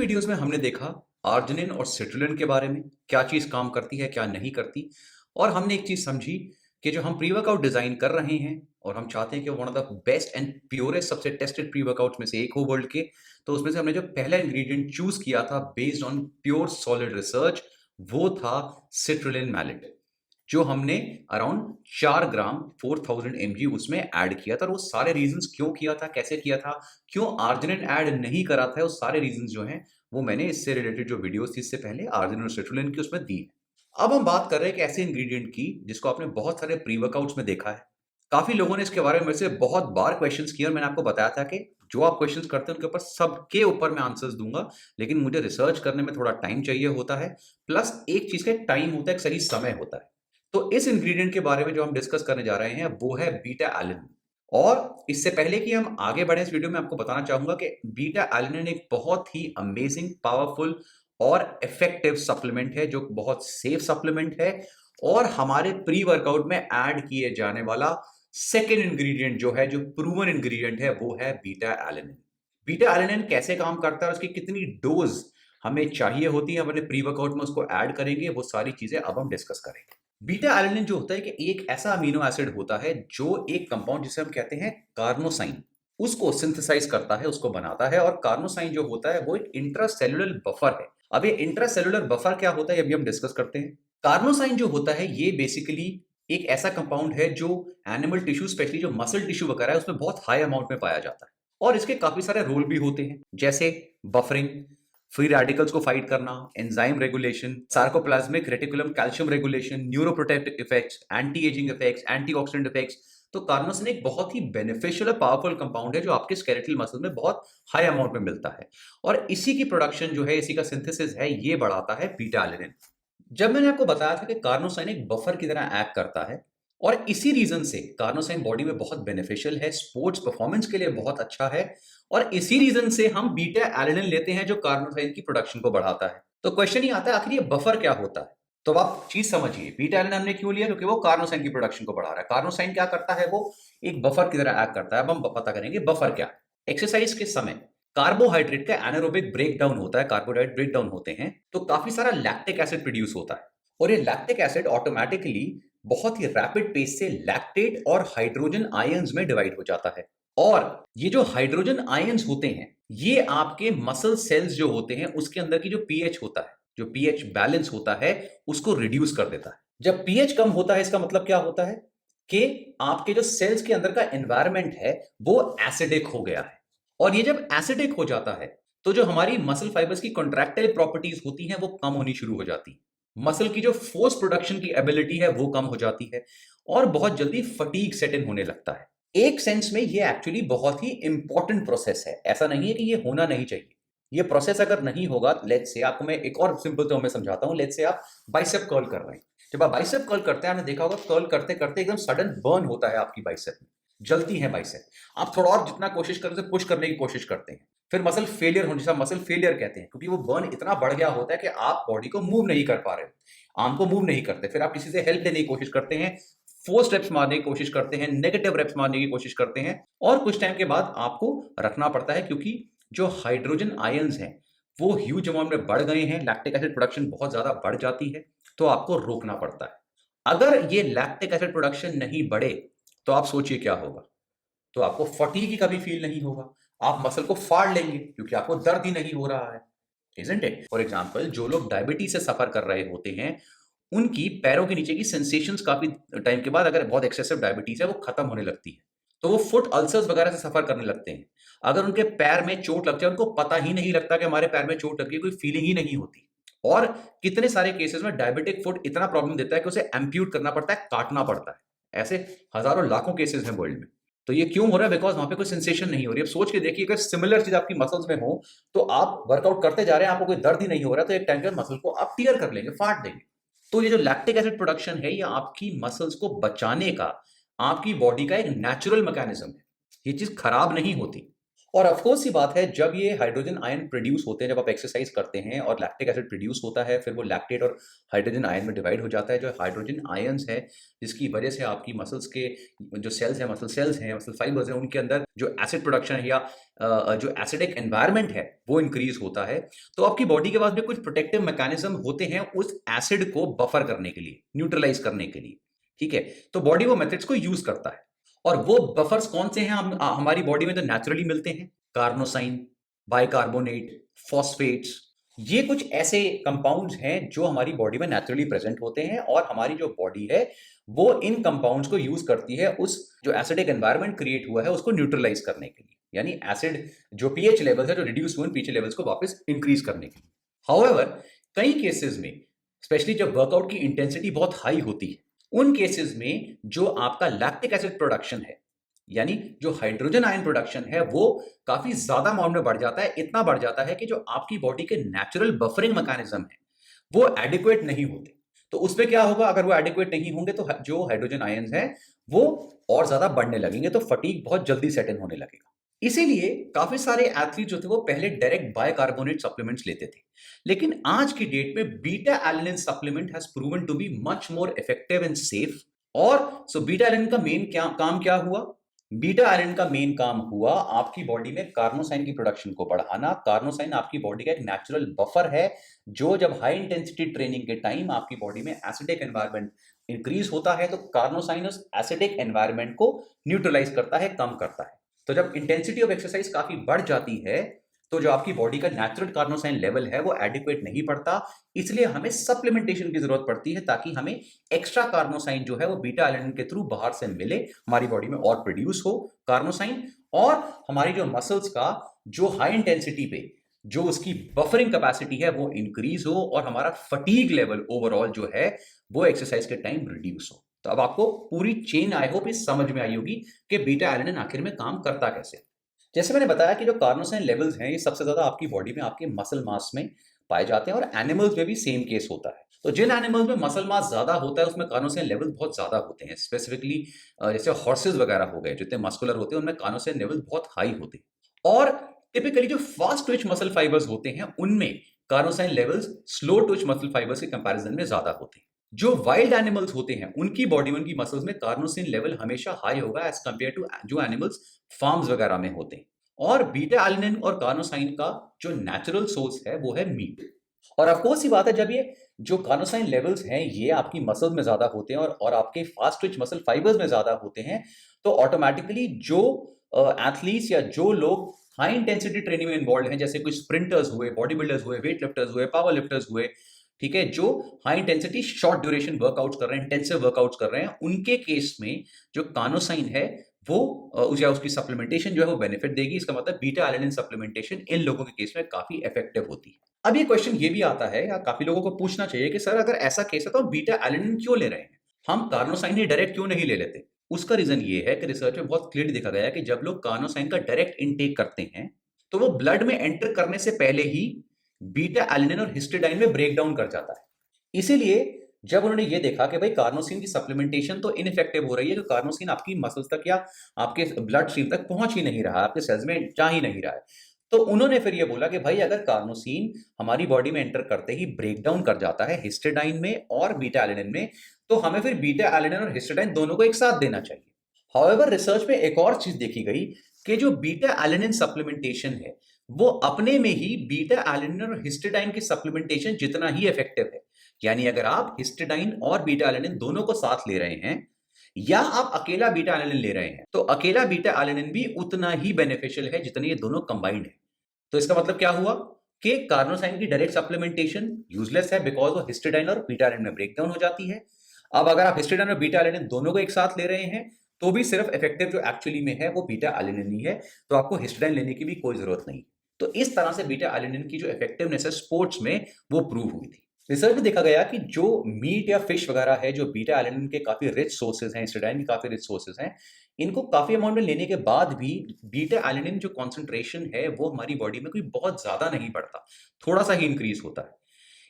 Videos में हमने देखा आर्जिनिन और सिट्रुलिन के बारे में, क्या चीज़ काम करती है, क्या नहीं करती। और हमने एक चीज़ समझी कि जो हम प्री-वर्कआउट डिज़ाइन कर रहे हैं और हम चाहते हैं कि one of the best and purest सबसे टेस्टेड प्री-वर्कआउट्स में से एक हो वर्ल्ड के, तो उसमें से हमने जो पहला इंग्रीडिएंट चूज़ किया था based on pure solid research, वो था सिट्रुलिन मैलेट, जो हमने अराउंड 4 ग्राम 4000 एमजी उसमें ऐड किया था। और वो सारे रीज़न्स क्यों किया था, कैसे किया था, क्यों आर्जिनिन ऐड नहीं करा था, वो सारे रीज़न्स जो हैं, वो मैंने इससे रिलेटेड जो वीडियोज़ थी इससे पहले आर्जिनिन और सिट्रुलिन की उसमें दी है। अब हम बात कर रहे हैं एक ऐसे इंग्रीडिएंट की जिसको आपने बहुत सारे प्री-वर्कआउट्स में देखा है। काफ़ी लोगों ने इसके बारे में मेरे से बहुत बार क्वेश्चन्स किए और मैंने आपको बताया था कि जो आप क्वेश्चन्स करते हैं उनके ऊपर सबके ऊपर मैं आंसर्स दूँगा, लेकिन मुझे रिसर्च करने में थोड़ा टाइम चाहिए होता है, प्लस एक चीज़ का एक टाइम होता है, एक सही समय होता है। तो इस इंग्रीडिएंट के बारे में जो हम डिस्कस करने जा रहे हैं वो है बीटा एलिन। और इससे पहले कि हम आगे बढ़ें इस वीडियो में आपको बताना चाहूंगा कि बीटा एलिन एक बहुत ही अमेजिंग, पावरफुल और इफेक्टिव सप्लीमेंट है, जो बहुत सेफ सप्लीमेंट है और हमारे प्री वर्कआउट में ऐड किए जाने वाला सेकेंड इंग्रेडिएंट जो है, जो प्रूवन इंग्रेडिएंट है, वो है बीटा एलिन। बीटा एलिन कैसे काम करता है और उसकी कितनी डोज हमें चाहिए होती है, हम अपने प्री वर्कआउट में उसको ऐड करेंगे, वो सारी चीजें अब हम डिस्कस करेंगे। बीटा एलानिन जो होता है कि एक ऐसा अमीनो एसिड होता है जो एक कंपाउंड जिसे हम कहते हैं कार्नोसाइन, उसको सिंथेसाइज करता है, उसको बनाता है। और कार्नोसाइन जो होता है वो एक इंट्रासेल्युलर बफर है। अब ये इंट्रासेल्युलर बफर क्या होता है, अभी हम डिस्कस करते हैं। कार्नोसाइन जो होता है ये बेसिकली एक ऐसा कंपाउंड है जो एनिमल टिश्यू, स्पेशली जो मसल टिश्यू वगैरह है, उसमें बहुत हाई अमाउंट में पाया जाता है। और इसके काफी सारे रोल भी होते हैं, जैसे बफरिंग, फ्री रेडिकल्स को फाइट करना, enzyme regulation, sarcoplasmic reticulum calcium regulation, neuroprotective effects, anti ageing effects, antioxidant effects. तो कार्नोसिन एक बहुत ही बेनिफिशियल और पावरफुल कंपाउंड है जो आपके स्केलेटल मसल में बहुत हाई अमाउंट में मिलता है। और इसी की प्रोडक्शन जो है, इसी का सिंथेसिस है, ये बढ़ाता है बीटा एलिनिन। जब मैंने आपको बताया था कि कार्नोसाइन एक बफर की तरह एक्ट करता है और इसी रीजन से कार्नोसाइन बॉडी में बहुत बेनिफिशियल है, स्पोर्ट्स परफॉर्मेंस के लिए बहुत अच्छा है। और इसी रीजन से हम बीटा एलिनिन लेते हैं जो कार्नोसाइन की प्रोडक्शन को बढ़ाता है। तो क्वेश्चन ये आता है, आखिर ये बफर क्या होता है। तो आप चीज समझिए, बीटा एलिनिन हमने क्यों लिया, क्योंकि वो कार्नोसाइन की प्रोडक्शन को बढ़ा रहा है। कार्नोसाइन क्या करता है, वो एक बफर की तरह एक्ट करता है। अब हम पता करेंगे बफर क्या है। एक्सरसाइज के समय कार्बोहाइड्रेट का एनारोबिक ब्रेकडाउन होता है, कार्बोहाइड्रेट ब्रेकडाउन होते हैं, तो काफी सारा लैक्टिक एसिड प्रोड्यूस होता है। और ये लैक्टिक एसिड ऑटोमेटिकली बहुत ही रैपिड पेस से लैक्टेट और हाइड्रोजन आयंस में डिवाइड हो जाता है। और ये जो हाइड्रोजन आयंस होते हैं, ये आपके मसल सेल्स जो होते हैं उसके अंदर की जो पीएच होता है, जो पीएच बैलेंस होता है, उसको रिड्यूस कर देता है। जब पीएच कम होता है, इसका मतलब क्या होता है कि आपके जो सेल्स के अंदर का एनवायरमेंट है वो एसिडिक हो गया है। और ये जब एसिडिक हो जाता है तो जो हमारी मसल फाइबर्स की कॉन्ट्रैक्टाइल प्रॉपर्टीज होती हैं वो कम होनी शुरू हो जाती है। मसल की जो फोर्स प्रोडक्शन की एबिलिटी है वो कम हो जाती है और बहुत जल्दी फटीग सेट इन होने लगता है। एक सेंस में ये एक्चुअली बहुत ही इंपॉर्टेंट प्रोसेस है, ऐसा नहीं है कि ये होना नहीं चाहिए। ये प्रोसेस अगर नहीं होगा, लेट्स से आपको मैं एक और सिंपल टर्म में समझाता हूं। लेट्स से आप बाइसेप कर्ल कर रहे हैं। जब आप बाइसेप कर्ल करते हैं, आपने देखा होगा कर्ल करते करते एकदम सडन बर्न होता है आपकी बाइसेप में, जलती है बाइसेप। आप थोड़ा और जितना कोशिश करते पुश करने की कोशिश करते हैं, फिर मसल फेलियर होने, जिसे मसल फेलियर कहते हैं, क्योंकि वो बर्न इतना बढ़ गया होता है कि आप बॉडी को मूव नहीं कर पा रहे हो, आर्म को मूव नहीं करते। फिर आप किसी से हेल्प लेने की कोशिश करते हैं, 4 स्टेप्स मारने की कोशिश करते हैं, नेगेटिव रेप्स मारने की कोशिश करते हैं, और कुछ टाइम के बाद आपको रखना पड़ता है, क्योंकि जो हाइड्रोजन आयंस हैं वो ह्यूज अमाउंट में बढ़ गए हैं, लैक्टिक एसिड प्रोडक्शन बहुत ज्यादा बढ़ जाती है, तो आपको रोकना पड़ता है। अगर ये लैक्टिक एसिड प्रोडक्शन नहीं बढ़े तो आप सोचिए क्या होगा। तो आपको फटीग ही कभी फील नहीं होगा, आप मसल को फाड़ लेंगे क्योंकि आपको दर्द ही नहीं हो रहा है, इजंट इट? फॉर एग्जाम्पल, जो लोग डायबिटीज से सफर कर रहे होते हैं, उनकी पैरों के नीचे की सेंसेशंस काफी टाइम के बाद, अगर बहुत एक्सेसिव डायबिटीज है, वो खत्म होने लगती है, तो वो फुट अल्सर्स वगैरह से सफर करने लगते हैं। अगर उनके पैर में चोट लगती है, उनको पता ही नहीं लगता कि हमारे पैर में चोट लगी है, कोई फीलिंग ही नहीं होती। और कितने सारे केसेस में डायबिटिक फुट इतना प्रॉब्लम देता है कि उसे एम्प्यूट करना पड़ता है, काटना पड़ता है। ऐसे हजारों लाखों केसेस हैं वर्ल्ड में। तो ये क्यों हो रहा है? बिकॉज वहां पे कोई सेंसेशन नहीं हो रही। अब सोच के देखिए, अगर सिमिलर चीज आपकी मसल्स में हो, तो आप वर्कआउट करते जा रहे हैं, आपको कोई दर्द ही नहीं हो रहा, तो एक टाइम के मसल को आप टीयर कर लेंगे, फाड़ देंगे। तो ये जो लैक्टिक एसिड प्रोडक्शन है, ये आपकी मसल्स को बचाने का आपकी बॉडी का एक नेचुरल मैकेनिज्म है। ये चीज खराब नहीं होती। और ऑफ कोर्स सी बात है, जब ये हाइड्रोजन आयन प्रोड्यूस होते हैं, जब आप एक्सरसाइज करते हैं और लैक्टिक एसिड प्रोड्यूस होता है, फिर वो लैक्टेट और हाइड्रोजन आयन में डिवाइड हो जाता है। जो हाइड्रोजन आयंस है, जिसकी वजह से आपकी मसल्स के जो सेल्स हैं, मसल फाइबर्स हैं, उनके अंदर जो एसिड प्रोडक्शन है या जो एसिडिक एनवायरनमेंट है, वो इंक्रीज होता है। तो आपकी बॉडी के पास में कुछ प्रोटेक्टिव मैकेनिज्म होते हैं उस एसिड को बफर करने के लिए, न्यूट्रलाइज करने के लिए। ठीक है, तो बॉडी वो मेथड्स को यूज करता है। और वो बफर्स कौन से हैं, हमारी बॉडी में तो नेचुरली मिलते हैं। कार्नोसाइन, बाइकार्बोनेट, फॉस्फेट्स, ये कुछ ऐसे कंपाउंड्स हैं जो हमारी बॉडी में नेचुरली प्रेजेंट होते हैं, और हमारी जो बॉडी है वो इन कंपाउंड्स को यूज करती है उस जो एसिडिक एनवायरनमेंट क्रिएट हुआ है उसको न्यूट्रलाइज करने के लिए, यानी एसिड जो पीएच लेवल्स है, जो रिड्यूस हुए पीएच लेवल्स को वापस इंक्रीज करने के लिए। हाउएवर, कई केसेस में, स्पेशली जब वर्कआउट की इंटेंसिटी बहुत हाई होती है, उन केसेस में जो आपका लैक्टिक एसिड प्रोडक्शन है, यानी जो हाइड्रोजन आयन प्रोडक्शन है, वो काफी ज्यादा अमाउंट में बढ़ जाता है। इतना बढ़ जाता है कि जो आपकी बॉडी के नेचुरल बफरिंग मैकेनिज्म है वो एडिक्वेट नहीं होते। तो उसमें क्या होगा, अगर वो एडिक्वेट नहीं होंगे तो जो हाइड्रोजन आयंस हैं वो और ज्यादा बढ़ने लगेंगे, तो फटीग बहुत जल्दी सेट इन होने लगेगा। इसीलिए काफी सारे एथलीट जो थे वो पहले डायरेक्ट बायकार्बोनेट सप्लीमेंट्स लेते थे, लेकिन आज की डेट में beta alanine supplement has proven to be much more effective and safe. और सो बीटा एलानिन का मेन काम क्या हुआ? बीटा एलानिन का मेन काम हुआ आपकी बॉडी में कार्नोसाइन की प्रोडक्शन को बढ़ाना। कार्नोसाइन आपकी बॉडी का एक नेचुरल बफर है, जो जब हाई इंटेंसिटी ट्रेनिंग के टाइम आपकी बॉडी में एसिडिक एनवायरनमेंट इंक्रीज होता है, तो कार्नोसाइन उस एसिडिक एनवायरनमेंट को न्यूट्रलाइज करता है, कम करता है। तो जब इंटेंसिटी ऑफ एक्सरसाइज काफी बढ़ जाती है, तो जो आपकी बॉडी का नेचुरल कार्नोसाइन लेवल है वो एडिक्वेट नहीं पड़ता, इसलिए हमें सप्लीमेंटेशन की जरूरत पड़ती है, ताकि हमें एक्स्ट्रा कार्नोसाइन जो है वो बीटा एलानिन के थ्रू बाहर से मिले, हमारी बॉडी में और प्रोड्यूस हो कार्नोसाइन, और हमारी जो मसल्स का जो हाई इंटेंसिटी पे जो उसकी बफरिंग कैपेसिटी है वो इंक्रीज हो, और हमारा फटीग लेवल ओवरऑल जो है वो एक्सरसाइज के टाइम रिड्यूस हो। तो अब आपको पूरी चेन आई होप इस समझ में आई होगी कि बीटा एलानिन आखिर में काम करता कैसे। जैसे मैंने बताया कि जो कार्नोसाइन लेवल्स हैं ये सबसे ज्यादा आपकी बॉडी में आपके मसल मास में पाए जाते हैं, और एनिमल्स में भी सेम केस होता है। तो जिन एनिमल्स में मसल मास ज्यादा होता है उसमें कार्नोसाइन लेवल बहुत ज्यादा होते हैं। स्पेसिफिकली जैसे हॉर्सेस वगैरह हो गए, जितने मस्कुलर होते हैं उनमें कार्नोसाइन लेवल बहुत हाई होते हैं। और टिपिकली जो फास्ट ट्विच मसल फाइबर्स होते हैं उनमें carnosine levels slow twitch muscle fibres के कंपैरिजन में ज्यादा होते हैं। जो वाइल्ड एनिमल्स होते हैं उनकी बॉडी में, उनकी मसल्स में कार्नोसिन लेवल हमेशा हाई होगा एज कंपेयर टू जो एनिमल्स फार्म्स वगैरह में होते हैं। और बीटा एलानिन और कार्नोसाइन का जो नेचुरल सोर्स है वो है मीट। और ऑफ कोर्स ये बात है, जब ये जो कार्नोसाइन लेवल्स हैं ये आपकी मसल्स में ज्यादा होते हैं और आपके फास्ट ट्विच मसल फाइबर्स में ज्यादा होते हैं, तो ऑटोमेटिकली जो एथलीट्स या जो लोग हाई इंटेंसिटी ट्रेनिंग में इन्वॉल्व हैं, जैसे कुछ स्प्रिंटर्स हुए, बॉडी बिल्डर्स हुए, वेट लिफ्टर्स हुए, पावर लिफ्टर्स हुए, ठीक है, जो high intensity short duration workouts कर रहे हैं, इंटेंसिव वर्कआउट्स कर रहे हैं, उनके केस में जो कार्नोसाइन है वो या उसकी सप्लीमेंटेशन जो है वो बेनिफिट देगी। इसका मतलब बीटा एलानिन सप्लीमेंटेशन इन लोगों के केस में काफी इफेक्टिव होती है। अब ये क्वेश्चन ये भी आता है, या काफी लोगों को पूछना चाहिए कि सर अगर ऐसा केस है तो हम बीटा एलानिन क्यों ले रहे हैं, हम कार्नोसाइन ही डायरेक्ट क्यों नहीं ले लेते? उसका रीजन ये है कि रिसर्च में बहुत क्लियरली देखा गया है कि जब लोग कार्नोसाइन का डायरेक्ट इनटेक करते हैं तो वो ब्लड में एंटर करने से पहले ही बीटा एलानिन और हिस्टिडाइन में ब्रेक डाउन कर जाता है। इसीलिए जब उन्होंने ये देखा कि भाई कार्नोसिन की सप्लीमेंटेशन तो इनइफेक्टिव हो रही है, तो कार्नोसिन आपकी मसल्स तक या आपके ब्लड स्ट्रीम तक पहुंच ही नहीं रहा, आपके सेल्स में जा ही नहीं रहा है, तो उन्होंने फिर ये बोला कि भाई अगर कार्नोसिन हमारी बॉडी में एंटर करते ही ब्रेक डाउन कर जाता है हिस्टिडाइन में और बीटा एलानिन में, तो हमें फिर बीटा एलानिन और हिस्टिडाइन दोनों को एक साथ देना चाहिए। हाउएवर रिसर्च में एक और चीज देखी गई कि जो बीटा एलानिन सप्लीमेंटेशन है वो अपने में ही बीटा एलानिन और हिस्टिडाइन की सप्लीमेंटेशन जितना ही इफेक्टिव है। यानी अगर आप हिस्टिडाइन और बीटा एलानिन दोनों को साथ ले रहे हैं, या आप अकेला बीटा एलानिन ले रहे हैं, तो अकेला बीटा एलानिन भी उतना ही बेनिफिशियल है जितने ये दोनों कंबाइंड है। तो इसका मतलब क्या हुआ कि कार्नोसाइन की डायरेक्ट सप्लीमेंटेशन यूजलेस है, बिकॉज वो हिस्टिडाइन और बीटा एलानिन में ब्रेकडाउन हो जाती है। अब अगर आप हिस्टिडाइन और बीटा एलानिन दोनों को एक साथ ले रहे हैं, तो भी सिर्फ इफेक्टिव जो एक्चुअली में है वो बीटा एलानिन ही है, तो आपको हिस्टिडाइन लेने की भी कोई जरूरत नहीं। तो इस तरह से बीटा एलानिन की जो इफेक्टिवनेस है स्पोर्ट्स में वो प्रूव हुई थी। रिसर्च में देखा गया कि जो मीट या फिश वगैरह है, जो बीटा एलानिन के काफी रिच सोर्सेज हैं, हिस्टिडाइन के काफी रिच सोर्सेज हैं, इनको काफी अमाउंट में लेने के बाद भी बीटा एलानिन जो कॉन्सेंट्रेशन है वो हमारी बॉडी में कोई बहुत ज्यादा नहीं बढ़ता, थोड़ा सा ही इंक्रीज होता है।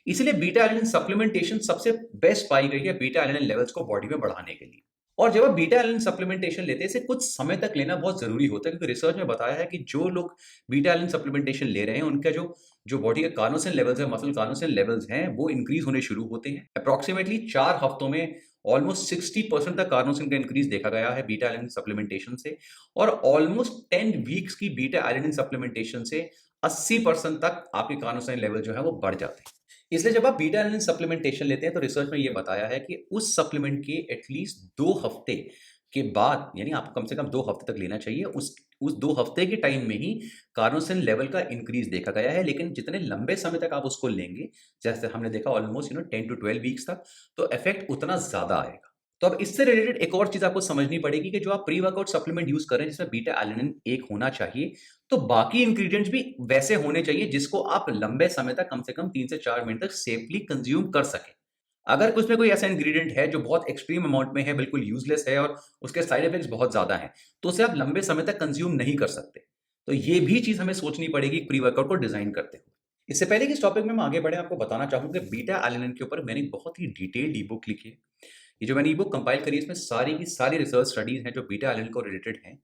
इसलिए बीटा एलानिन सप्लीमेंटेशन सबसे बेस्ट पाई गई है बीटा एलानिन लेवल्स को बॉडी में बढ़ाने के लिए। और जब आप बीटा एलानिन सप्लीमेंटेशन लेते हैं, इसे कुछ समय तक लेना बहुत ज़रूरी होता है, क्योंकि रिसर्च में बताया है कि जो लोग बीटा एलानिन सप्लीमेंटेशन ले रहे हैं, उनका जो जो बॉडी के कार्नोसिन लेवल्स है, मसल कार्नोसिन लेवल्स हैं, वो इंक्रीज़ होने शुरू होते हैं। अप्रॉक्सिमेटली 4 हफ्तों में ऑलमोस्ट 60% तक कार्नोसिन का इंक्रीज़ देखा गया है बीटा एलानिन सप्लीमेंटेशन से, और ऑलमोस्ट 10 वीक्स की बीटा एलानिन सप्लीमेंटेशन से 80% तक आपके कार्नोसाइन लेवल जो है वो बढ़ जाते हैं। इसलिए जब आप बीटा एलानिन सप्लीमेंटेशन लेते हैं तो रिसर्च में ये बताया है कि उस सप्लीमेंट के एटलीस्ट 2 हफ्ते के बाद, यानी आपको कम से कम 2 हफ्ते तक लेना चाहिए। उस 2 हफ्ते के टाइम में ही कार्नोसिन लेवल का इंक्रीज देखा गया है, लेकिन जितने लंबे समय तक आप उसको लेंगे, जैसे हमने देखा ऑलमोस्ट 10 टू 12 वीक्स तक, तो इफेक्ट उतना ज्यादा आएगा। तो अब इससे रिलेटेड एक और चीज आपको समझनी पड़ेगी कि जो आप प्री वर्कआउट सप्लीमेंट यूज कर रहे हैं जिसमें बीटा एलानिन एक होना चाहिए, तो बाकी इंग्रेडिएंट्स भी वैसे होने चाहिए जिसको आप लंबे समय तक, कम से कम 3 से 4 मिनट तक सेफली कंज्यूम कर सकें। अगर कुछ में कोई ऐसा इंग्रेडिएंट है जो बहुत एक्सट्रीम अमाउंट में है, बिल्कुल यूजलेस है और उसके साइड इफेक्ट्स बहुत ज्यादा हैं, तो उसे आप लंबे समय तक कंज्यूम नहीं कर सकते। तो ये भी चीज हमें सोचनी पड़ेगी प्री वर्कआउट को डिजाइन करते हुए। इससे पहले कि इस टॉपिक में हम आगे बढ़े, आपको बताना चाहूंगा कि बीटा एलानिन के ऊपर मैंने एक बहुत ही डिटेल्ड ई बुक लिखी है। ये जो मैंने ई बुक कंपाइल करी है, इसमें सारी की सारी रिसर्च स्टडीज हैं जो बीटा एलानिन को रिलेटेड हैं।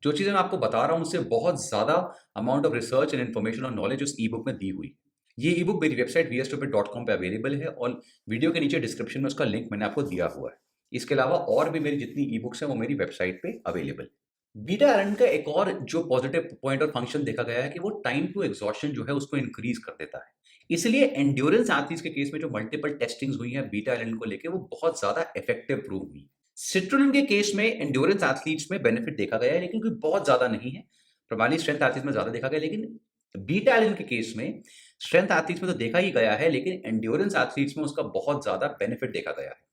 जो चीजें मैं आपको बता रहा हूं उससे बहुत ज्यादा amount of research and information और नॉलेज उस ई बुक में दी हुई। ये ई बुक मेरी वेबसाइट vstupid.com पे अवेलेबल है और वीडियो के नीचे डिस्क्रिप्शन में उसका लिंक मैंने आपको दिया हुआ है। इसके अलावा और भी मेरी जितनी ई बुक्स हैं वो मेरी वेबसाइट पे अवेलेबल है। बीटा एलानिन का एक और जो पॉजिटिव पॉइंट और फंक्शन देखा गया है कि वो टाइम टू एग्जॉशन जो है उसको इंक्रीज कर देता है। इसलिए एंड्योरेंस एथलीट्स के केस में जो मल्टीपल टेस्टिंग्स हुई हैं बीटा एलानिन को लेके, वो बहुत ज्यादा इफेक्टिव प्रूव हुई। सिट्रोलिन के केस में एंड्योरेंस एथलीट्स में बेनिफिट देखा गया है, लेकिन कोई बहुत ज्यादा नहीं है। प्रमाणी स्ट्रेंथ एथलीट्स में ज्यादा देखा गया, लेकिन बीटा एलानिन के केस में स्ट्रेंथ एथलीट्स में तो देखा ही गया है, लेकिन एंड्योरेंस एथलीट्स में उसका बहुत ज्यादा बेनिफिट देखा गया है।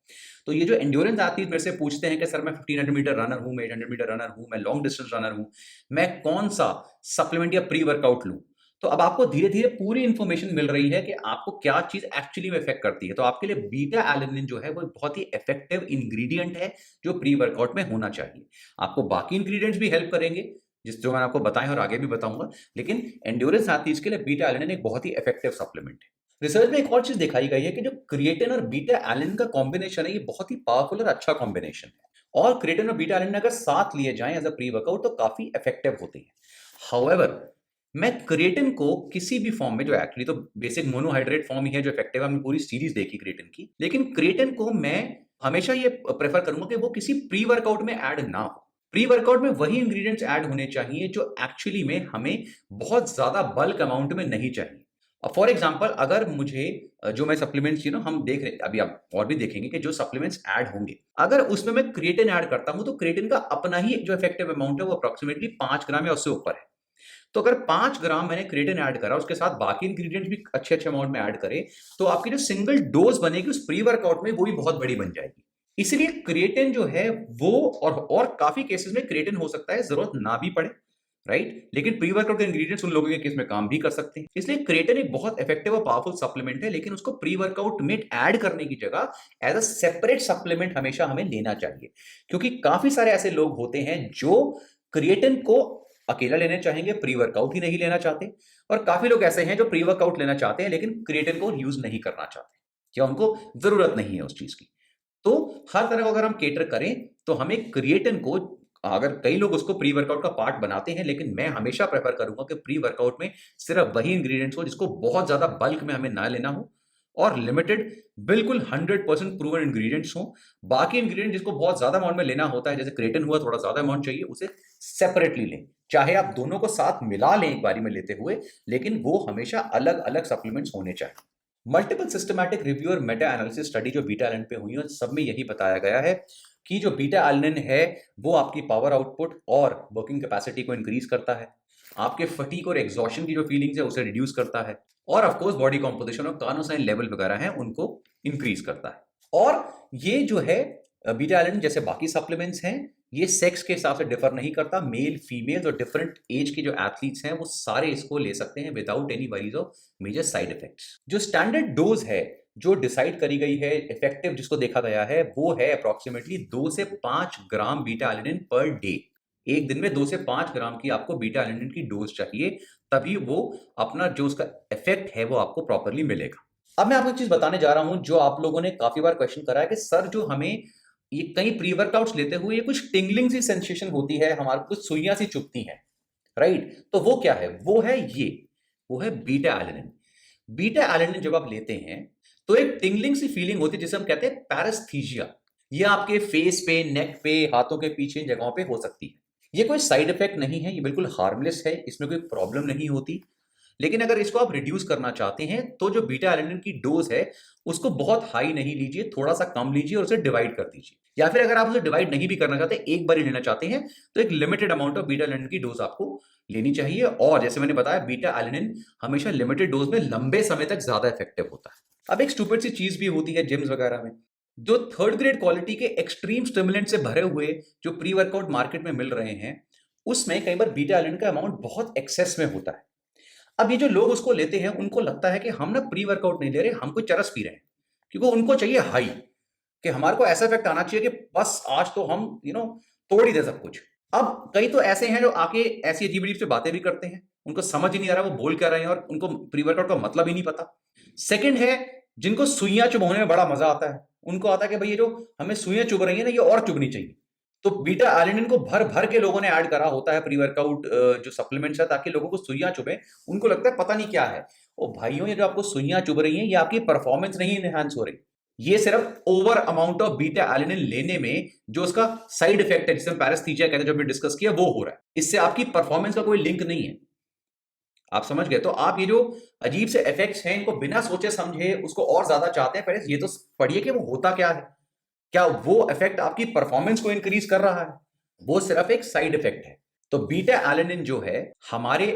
तो ये जो एंड्योरेंस एथलीट मेरे से पूछते हैं कि सर मैं 1500 मीटर रनर हूं, मैं 800 मीटर रनर हूं, मैं लॉन्ग डिस्टेंस रनर हूं, मैं कौन सा सप्लीमेंट या प्री वर्कआउट लूं? तो अब आपको धीरे धीरे पूरी इंफॉर्मेशन मिल रही है कि आपको क्या चीज एक्चुअली में इफेक्ट करती है। तो आपके लिए बीटा एलानिन जो है वो बहुत ही इफेक्टिव इंग्रेडिएंट है जो प्री वर्कआउट में होना चाहिए। आपको बाकी इंग्रेडिएंट्स भी हेल्प करेंगे, जो मैंने आपको बताए और आगे भी बताऊंगा, लेकिन एंड्योरेंस एथलीट्स के लिए बीटा एलानिन एक बहुत ही इफेक्टिव सप्लीमेंट है। रिसर्च में एक और चीज दिखाई गई है कि जो क्रिएटिन और बीटा एलानिन का कॉम्बिनेशन है, ये बहुत ही पावरफुल और अच्छा कॉम्बिनेशन है, और क्रिएटिन और बीटा एलानिन अगर साथ लिए जाएं एज अ प्री वर्कआउट तो काफी इफेक्टिव होते हैं। हाउएवर, मैं क्रिएटिन को किसी भी फॉर्म में, जो एक्चुअली तो बेसिक मोनोहाइड्रेट फॉर्म ही है जो इफेक्टिव है, हमने पूरी सीरीज देखी क्रिएटिन की, लेकिन क्रिएटिन को मैं हमेशा ये प्रेफर करूंगा कि वो किसी प्री वर्कआउट में ऐड ना हो। प्री वर्कआउट में वही इंग्रेडिएंट्स ऐड होने चाहिए जो एक्चुअली में हमें बहुत ज्यादा बल्क अमाउंट में नहीं चाहिए। फॉर एग्जाम्पल, अगर मुझे जो मैं सप्लीमेंट्स हम देख रहे, अभी आप और भी देखेंगे कि जो सप्लीमेंट्स ऐड होंगे, अगर उसमें मैं क्रिएटिन ऐड करता हूं तो क्रिएटिन का अपना ही जो इफेक्टिव अमाउंट है वो अप्रोक्सीमेटली 5 ग्राम या उससे ऊपर है। तो अगर 5 ग्राम मैंने क्रिएटिन ऐड करा, उसके साथ बाकी इंग्रेडिएंट्स भी अच्छे अच्छे अमाउंट में ऐड करे, तो आपकी जो सिंगल डोज बनेगी उस प्री वर्कआउट में वो भी बहुत बड़ी बन जाएगी। इसलिए क्रिएटिन जो है वो, और काफी केसेस में क्रिएटिन हो सकता है जरूरत ना भी पड़े, राइट, लेकिन प्री वर्कआउट के इंग्रेडिएंट्स उन लोगों के केस में काम भी कर सकते हैं। इसलिए क्रिएटिन एक बहुत इफेक्टिव और पावरफुल सप्लीमेंट है, लेकिन उसको प्री वर्कआउट में ऐड करने की जगह एज अ सेपरेट सप्लीमेंट हमेशा हमें लेना चाहिए, क्योंकि काफी सारे ऐसे लोग होते हैं जो क्रिएटिन को अकेला लेना चाहेंगे, प्री वर्कआउट ही नहीं लेना चाहते, और काफी लोग ऐसे हैं जो प्री वर्कआउट लेना चाहते हैं लेकिन क्रिएटिन को यूज नहीं करना चाहते, या उनको जरूरत नहीं है उस चीज की। तो हर तरह को अगर हम केटर करें तो हमें क्रिएटिन को, अगर कई लोग उसको प्री वर्कआउट का पार्ट बनाते हैं, लेकिन मैं हमेशा प्रेफर करूंगा कि प्री वर्कआउट में सिर्फ वही इंग्रेडिएंट्स हो जिसको बहुत ज्यादा बल्क में हमें ना लेना हो, और लिमिटेड, बिल्कुल 100% प्रूवन इंग्रेडिएंट्स हो। बाकी इंग्रेडिएंट जिसको बहुत ज्यादा अमाउंट में लेना होता है, जैसे क्रिएटिन हुआ थोड़ा ज्यादा अमाउंट चाहिए, उसे सेपरेटली लें। चाहे आप दोनों को साथ मिला लें एक बारी में लेते हुए, लेकिन वो हमेशा अलग अलग सप्लीमेंट्स होने चाहिए। मल्टीपल सिस्टमैटिक रिव्यू और मेटा एनालिसिस स्टडी जो बीटा एलानिन पे हुई है, सब में यही बताया गया है कि जो बीटा एलानिन है वो आपकी पावर आउटपुट और वर्किंग कैपेसिटी को इंक्रीज करता है, आपके फटीग और एग्जॉशन की जो फीलिंग्स है उसे रिड्यूस करता है, और ऑफ कोर्स बॉडी कॉम्पोजिशन और कार्नोसाइन लेवल वगैरह हैं उनको इंक्रीज करता है। और ये जो है बीटा एलानिन जैसे बाकी सप्लीमेंट्स हैं, ये सेक्स के हिसाब से डिफर नहीं करता। मेल, फीमेल और डिफरेंट एज के जो एथलीट्स हैं वो सारे इसको ले सकते हैं without any worries of major side effects. जो स्टैंडर्ड डोज है जो डिसाइड करी गई है, इफेक्टिव जिसको देखा गया है, वो है अप्रोक्सीमेटली 2 से 5 ग्राम बीटा एलानिन पर डे। एक दिन में 2 से 5 ग्राम की आपको बीटा एलानिन की डोज चाहिए, तभी वो अपना जो उसका इफेक्ट है वो आपको प्रॉपरली मिलेगा। अब मैं आपको एक चीज बताने जा रहा हूं जो आप लोगों ने काफी बार क्वेश्चन करा है कि सर जो हमें ये कई प्री वर्कआउट्स लेते हुए ये कुछ टिंगलिंग सी सेंसेशन होती है, हमारे को कुछ सुइयां सी चुभती हैं, राइट? तो वो क्या है? वो है बीटा एलानिन। बीटा एलानिन जब आप लेते हैं तो एक टिंगलिंग सी फीलिंग होती है जिसे हम कहते हैं पैरेस्थीसिया। ये आपके फेस पे, नेक पे, हाथों के पीछे इन जगहों पे हो सकती है। ये कोई साइड इफेक्ट नहीं है, ये बिल्कुल हार्मलेस है, इसमें कोई प्रॉब्लम नहीं होती। लेकिन अगर इसको आप रिड्यूस करना चाहते हैं तो जो बीटा एलानिन की डोज है उसको बहुत हाई नहीं लीजिए, थोड़ा सा कम लीजिए और उसे डिवाइड कर दीजिए। या फिर अगर आप उसे डिवाइड नहीं भी करना चाहते, एक बार ही लेना चाहते हैं, तो एक limited amount of beta alanine की डोज आपको लेनी चाहिए। और जैसे मैंने बताया, बीटा एलानिन हमेशा लिमिटेड डोज में लंबे समय तक ज्यादा इफेक्टिव होता है। अब एक स्टूपिड सी चीज भी होती है जिम्स वगैरह में, जो थर्ड ग्रेड क्वालिटी के एक्सट्रीम स्टिमुलेंट से भरे हुए जो प्री वर्कआउट मार्केट में मिल रहे हैं, उसमें कई बार बीटा एलानिन का अमाउंट बहुत एक्सेस में होता है। अब ये जो लोग उसको लेते हैं, उनको लगता है कि हम ना प्री वर्कआउट नहीं ले रहे, हम कोई चरस पी रहे हैं, क्योंकि उनको चाहिए हाई, कि हमारे को ऐसा इफेक्ट आना चाहिए कि बस आज तो हम तोड़ ही दे सब कुछ। अब कई तो ऐसे हैं जो आके ऐसी अजीब अजीब से बातें भी करते हैं, उनको समझ ही नहीं आ रहा वो बोल क्या रहे हैं और उनको प्री वर्कआउट का मतलब ही नहीं पता। सेकंड है जिनको सुइयां चुभने में बड़ा मजा आता है, उनको आता है कि भाई ये जो हमें सुइयां चुभ रही है ना, ये और चुभनी चाहिए। तो बीटा एलानिन को भर भर के लोगों ने ऐड करा होता है प्री वर्कआउट जो सप्लीमेंट्स है, ताकि लोगों को सुइयां चुभे। उनको लगता है पता नहीं क्या है। ओ भाइयों, ये जो आपको सुइयां चुभ रही हैं, ये आपकी परफॉर्मेंस नहीं एनहांस हो रही, ये सिर्फ over amount of beta alanine लेने में जो उसका साइड इफेक्ट है, जिसे हम पैरेस्थीसिया कहते हैं, जो हमने डिस्कस किया, वो हो रहा है। इससे आपकी परफॉर्मेंस का कोई लिंक नहीं है। आप समझ गए? तो आप ये जो अजीब से इफेक्ट्स हैं, इनको बिना सोचे समझे उसको और ज्यादा चाहते हैं। पहले ये तो पढ़िए कि वो होता क्या है। क्या वो इफेक्ट आपकी परफॉर्मेंस को इंक्रीज कर रहा है? वो सिर्फ एक साइड इफेक्ट है। तो बीटा एलानिन जो है हमारे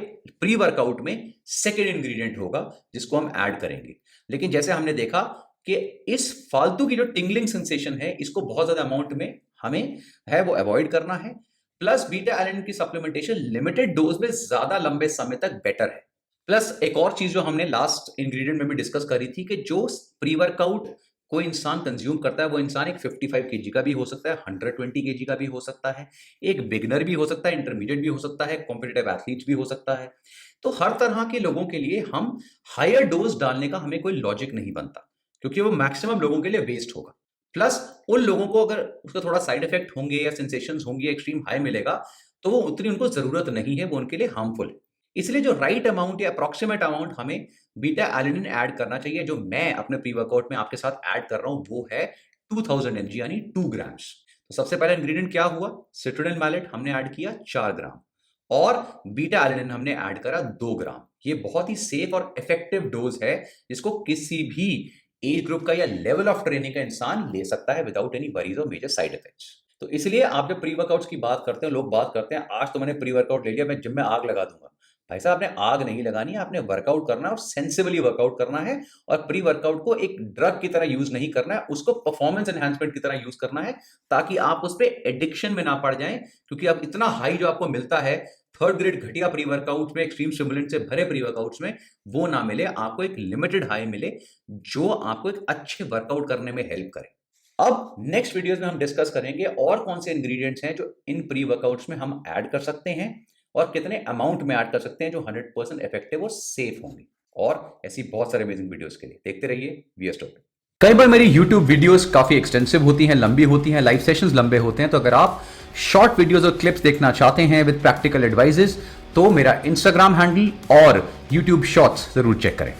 प्री वर्कआउट में सेकेंड इंग्रेडिएंट होगा जिसको हम ऐड करेंगे। लेकिन जैसे हमने देखा कि इस फालतू की जो टिंगलिंग सेंसेशन है, इसको बहुत ज्यादा अमाउंट में हमें है वो अवॉइड करना है। प्लस बीटा एलानिन की सप्लीमेंटेशन लिमिटेड डोज में ज्यादा लंबे समय तक बेटर है। प्लस एक और चीज जो हमने लास्ट इंग्रेडिएंट में भी डिस्कस करी थी कि जो प्री वर्कआउट कोई इंसान कंज्यूम करता है, वो इंसान एक 55 केजी का भी हो सकता है, 120 केजी का भी हो सकता है, एक बिगनर भी हो सकता है, इंटरमीडिएट भी हो सकता है, कॉम्पिटिटिव एथलीट भी हो सकता है। तो हर तरह के लोगों के लिए हम हायर डोज डालने का हमें कोई लॉजिक नहीं बनता, क्योंकि वो मैक्सिमम लोगों के लिए वेस्ट होगा। प्लस उन लोगों को अगर उसका थोड़ा साइड इफेक्ट होंगे या सेंसेशंस होंगे, एक्सट्रीम हाई मिलेगा, तो वो उतनी उनको जरूरत नहीं है, वो उनके लिए हार्मफुल है। इसलिए जो राइट अमाउंट या अप्रोक्सीमेट अमाउंट हमें बीटा एलानिन ऐड करना चाहिए, जो मैं अपने प्री वर्कआउट में आपके साथ ऐड कर रहा हूं, वो है 2000 mg यानी 2 ग्राम्स। तो सबसे पहला इंग्रेडिएंट क्या हुआ? सिट्रोनिल मैलेट हमने ऐड किया 4 ग्राम और बीटा एलानिन हमने ऐड करा 2 ग्राम। ये बहुत ही सेफ और इफेक्टिव डोज है जिसको किसी भी एज ग्रुप का या लेवल ऑफ ट्रेनिंग का इंसान ले सकता है विदाउट एनी वरीज और मेजर साइड इफेक्ट्स। तो इसलिए आप जब प्री वर्कआउट्स की बात करते हैं, लोग बात करते हैं आज तो मैंने प्री वर्कआउट ले लिया, मैं जिम में आग लगा दूंगा। भाई साहब, आपने आग नहीं लगानी है, आपने वर्कआउट करना है और सेंसिबली वर्कआउट करना है। और प्री वर्कआउट को एक ड्रग की तरह यूज नहीं करना है, उसको परफॉर्मेंस एनहांसमेंट की तरह यूज करना है, ताकि आप उस पर एडिक्शन में ना पड़ जाएं। क्योंकि अब इतना हाई जो आपको मिलता है थर्ड ग्रेड घटिया प्री वर्कआउट में, एक्सट्रीम स्टिमुलेंट से भरे प्री वर्कआउट्स में, वो ना मिले। आपको एक लिमिटेड हाई मिले जो आपको एक अच्छे वर्कआउट करने में हेल्प करे। अब नेक्स्ट वीडियोस में हम डिस्कस करेंगे और कौन से इंग्रेडिएंट्स हैं जो इन प्री वर्कआउट्स में हम ऐड कर सकते हैं और कितने अमाउंट में ऐड कर सकते हैं जो 100% इफेक्टिव और सेफ होंगे। और ऐसी बहुत सारे अमेजिंग वीडियोस के लिए देखते रहिए वीएस टॉपिक। कई बार मेरी YouTube वीडियोस काफी एक्सटेंसिव होती हैं, लंबी होती हैं, लाइव सेशंस लंबे होते हैं। तो अगर आप शॉर्ट वीडियोस और क्लिप्स देखना चाहते हैं विद प्रैक्टिकल एडवाइजेस, तो मेरा इंस्टाग्राम हैंडल और YouTube शॉर्ट्स जरूर चेक करें।